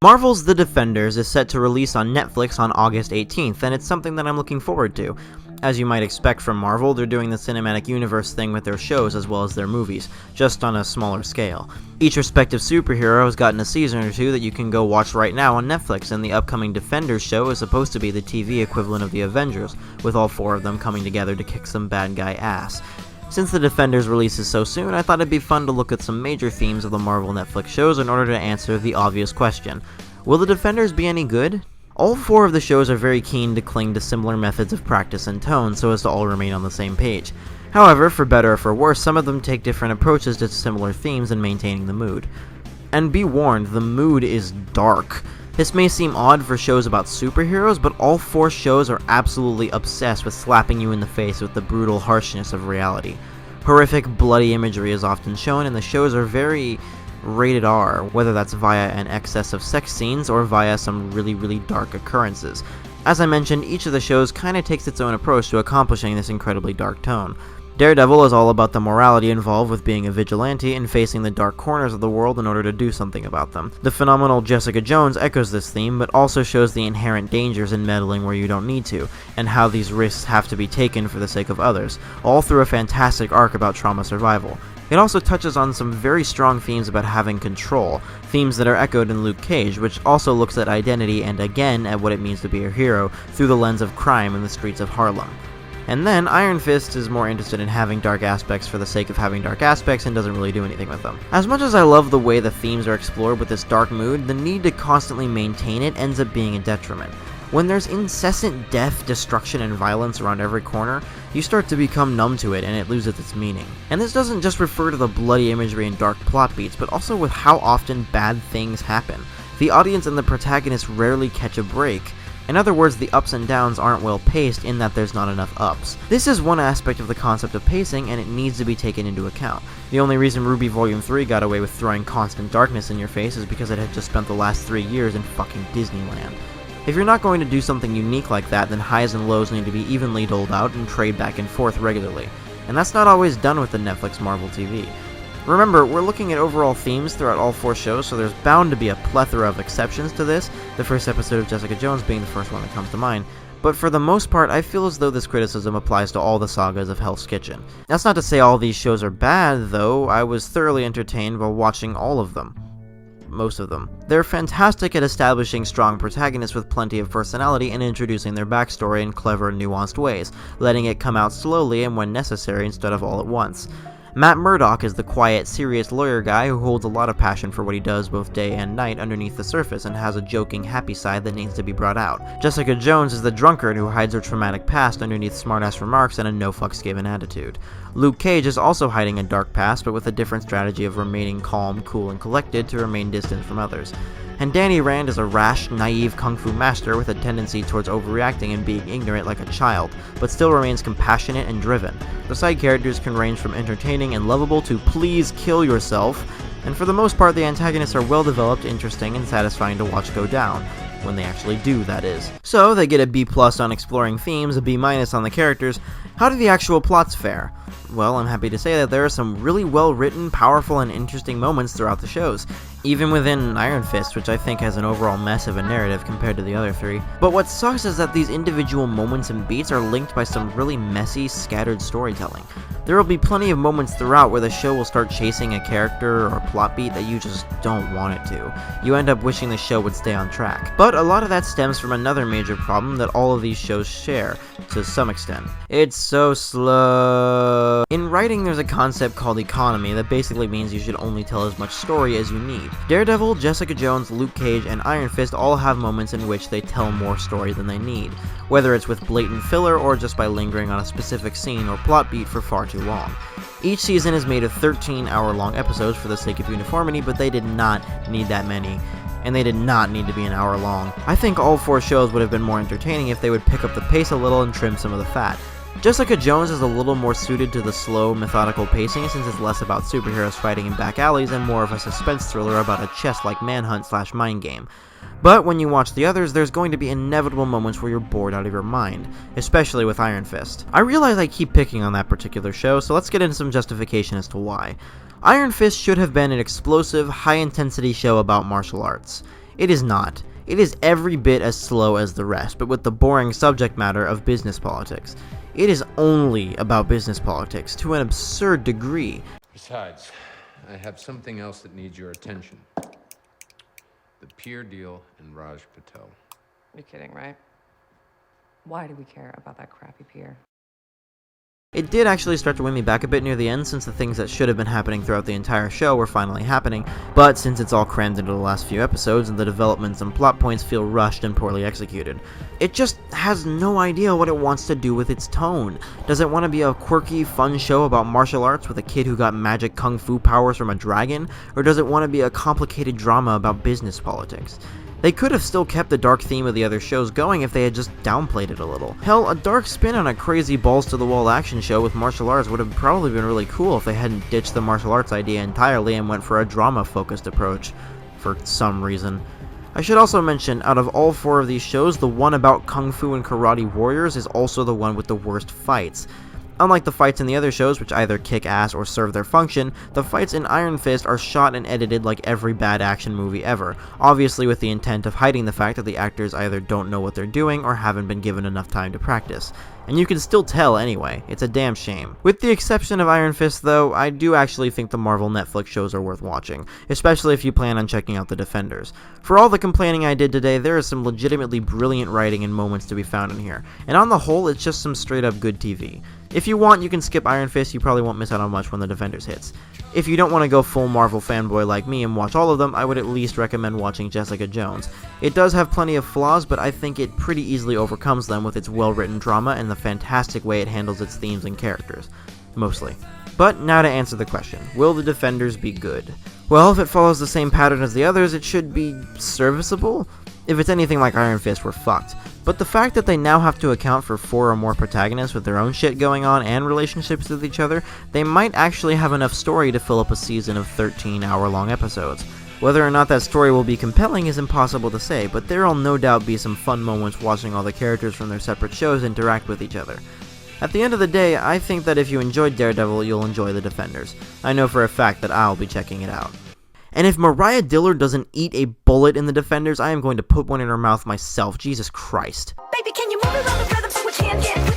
Marvel's The Defenders is set to release on Netflix on August 18th, and it's something that I'm looking forward to. As you might expect from Marvel, they're doing the cinematic universe thing with their shows as well as their movies, just on a smaller scale. Each respective superhero has gotten a season or two that you can go watch right now on Netflix, and the upcoming Defenders show is supposed to be the TV equivalent of the Avengers, with all four of them coming together to kick some bad guy ass. Since the Defenders releases so soon, I thought it'd be fun to look at some major themes of the Marvel Netflix shows in order to answer the obvious question. Will the Defenders be any good? All four of the shows are very keen to cling to similar methods of practice and tone so as to all remain on the same page. However, for better or for worse, some of them take different approaches to similar themes in maintaining the mood. And be warned, the mood is dark. This may seem odd for shows about superheroes, but all four shows are absolutely obsessed with slapping you in the face with the brutal harshness of reality. Horrific, bloody imagery is often shown, and the shows are very rated R, whether that's via an excess of sex scenes or via some really dark occurrences. As I mentioned, each of the shows kinda takes its own approach to accomplishing this incredibly dark tone. Daredevil is all about the morality involved with being a vigilante and facing the dark corners of the world in order to do something about them. The phenomenal Jessica Jones echoes this theme, but also shows the inherent dangers in meddling where you don't need to, and how these risks have to be taken for the sake of others, all through a fantastic arc about trauma survival. It also touches on some very strong themes about having control, themes that are echoed in Luke Cage, which also looks at identity and again at what it means to be a hero through the lens of crime in the streets of Harlem. And then, Iron Fist is more interested in having dark aspects for the sake of having dark aspects and doesn't really do anything with them. As much as I love the way the themes are explored with this dark mood, the need to constantly maintain it ends up being a detriment. When there's incessant death, destruction, and violence around every corner, you start to become numb to it and it loses its meaning. And this doesn't just refer to the bloody imagery and dark plot beats, but also with how often bad things happen. The audience and the protagonist rarely catch a break. In other words, the ups and downs aren't well paced in that there's not enough ups. This is one aspect of the concept of pacing, and it needs to be taken into account. The only reason RWBY Volume 3 got away with throwing constant darkness in your face is because it had just spent the last 3 years in fucking Disneyland. If you're not going to do something unique like that, then highs and lows need to be evenly doled out and trade back and forth regularly. And that's not always done with the Netflix Marvel TV. Remember, we're looking at overall themes throughout all four shows, so there's bound to be a plethora of exceptions to this, the first episode of Jessica Jones being the first one that comes to mind, but for the most part, I feel as though this criticism applies to all the sagas of Hell's Kitchen. That's not to say all these shows are bad, though. I was thoroughly entertained while watching all of them. Most of them. They're fantastic at establishing strong protagonists with plenty of personality and introducing their backstory in clever, nuanced ways, letting it come out slowly and when necessary instead of all at once. Matt Murdock is the quiet, serious lawyer guy who holds a lot of passion for what he does both day and night underneath the surface and has a joking, happy side that needs to be brought out. Jessica Jones is the drunkard who hides her traumatic past underneath smartass remarks and a no-fucks-given attitude. Luke Cage is also hiding a dark past, but with a different strategy of remaining calm, cool, and collected to remain distant from others. And Danny Rand is a rash, naive kung fu master with a tendency towards overreacting and being ignorant like a child, but still remains compassionate and driven. The side characters can range from entertaining and lovable to please kill yourself, and for the most part the antagonists are well developed, interesting, and satisfying to watch go down. When they actually do, that is. So, they get a B+ on exploring themes, a B- on the characters. How do the actual plots fare? Well, I'm happy to say that there are some really well-written, powerful, and interesting moments throughout the shows. Even within Iron Fist, which I think has an overall mess of a narrative compared to the other three. But what sucks is that these individual moments and beats are linked by some really messy, scattered storytelling. There will be plenty of moments throughout where the show will start chasing a character or a plot beat that you just don't want it to. You end up wishing the show would stay on track. But a lot of that stems from another major problem that all of these shows share, to some extent. It's so slow. In writing, there's a concept called economy that basically means you should only tell as much story as you need. Daredevil, Jessica Jones, Luke Cage, and Iron Fist all have moments in which they tell more story than they need, whether it's with blatant filler or just by lingering on a specific scene or plot beat for far too long. Each season is made of 13-hour-long episodes for the sake of uniformity, but they did not need that many, and they did not need to be an hour long. I think all four shows would have been more entertaining if they would pick up the pace a little and trim some of the fat. Jessica Jones is a little more suited to the slow, methodical pacing since it's less about superheroes fighting in back alleys and more of a suspense thriller about a chess-like manhunt/mind game. But when you watch the others, there's going to be inevitable moments where you're bored out of your mind, especially with Iron Fist. I realize I keep picking on that particular show, so let's get into some justification as to why. Iron Fist should have been an explosive, high-intensity show about martial arts. It is not. It is every bit as slow as the rest, but with the boring subject matter of business politics. It is only about business politics, to an absurd degree. Besides, I have something else that needs your attention. The Pier deal and Raj Patel. You're kidding, right? Why do we care about that crappy pier? It did actually start to win me back a bit near the end, since the things that should have been happening throughout the entire show were finally happening, but since it's all crammed into the last few episodes and the developments and plot points feel rushed and poorly executed. It just has no idea what it wants to do with its tone. Does it want to be a quirky, fun show about martial arts with a kid who got magic kung fu powers from a dragon, or does it want to be a complicated drama about business politics? They could have still kept the dark theme of the other shows going if they had just downplayed it a little. Hell, a dark spin on a crazy balls-to-the-wall action show with martial arts would have probably been really cool if they hadn't ditched the martial arts idea entirely and went for a drama-focused approach, for some reason. I should also mention, out of all 4 of these shows, the one about kung fu and karate warriors is also the one with the worst fights. Unlike the fights in the other shows, which either kick ass or serve their function, the fights in Iron Fist are shot and edited like every bad action movie ever, obviously with the intent of hiding the fact that the actors either don't know what they're doing or haven't been given enough time to practice. And you can still tell anyway, it's a damn shame. With the exception of Iron Fist though, I do actually think the Marvel Netflix shows are worth watching, especially if you plan on checking out The Defenders. For all the complaining I did today, there is some legitimately brilliant writing and moments to be found in here, and on the whole it's just some straight up good TV. If you want, you can skip Iron Fist, you probably won't miss out on much when The Defenders hits. If you don't want to go full Marvel fanboy like me and watch all of them, I would at least recommend watching Jessica Jones. It does have plenty of flaws, but I think it pretty easily overcomes them with its well-written drama and the fantastic way it handles its themes and characters. Mostly. But now to answer the question, will The Defenders be good? Well, if it follows the same pattern as the others, it should be serviceable. If it's anything like Iron Fist, we're fucked. But the fact that they now have to account for 4 or more protagonists with their own shit going on and relationships with each other, they might actually have enough story to fill up a season of 13-hour-long episodes. Whether or not that story will be compelling is impossible to say, but there'll no doubt be some fun moments watching all the characters from their separate shows interact with each other. At the end of the day, I think that if you enjoyed Daredevil, you'll enjoy The Defenders. I know for a fact that I'll be checking it out. And if Mariah Dillard doesn't eat a bullet in The Defenders, I am going to put one in her mouth myself. Jesus Christ. Baby, can you move around the rhythm so we can get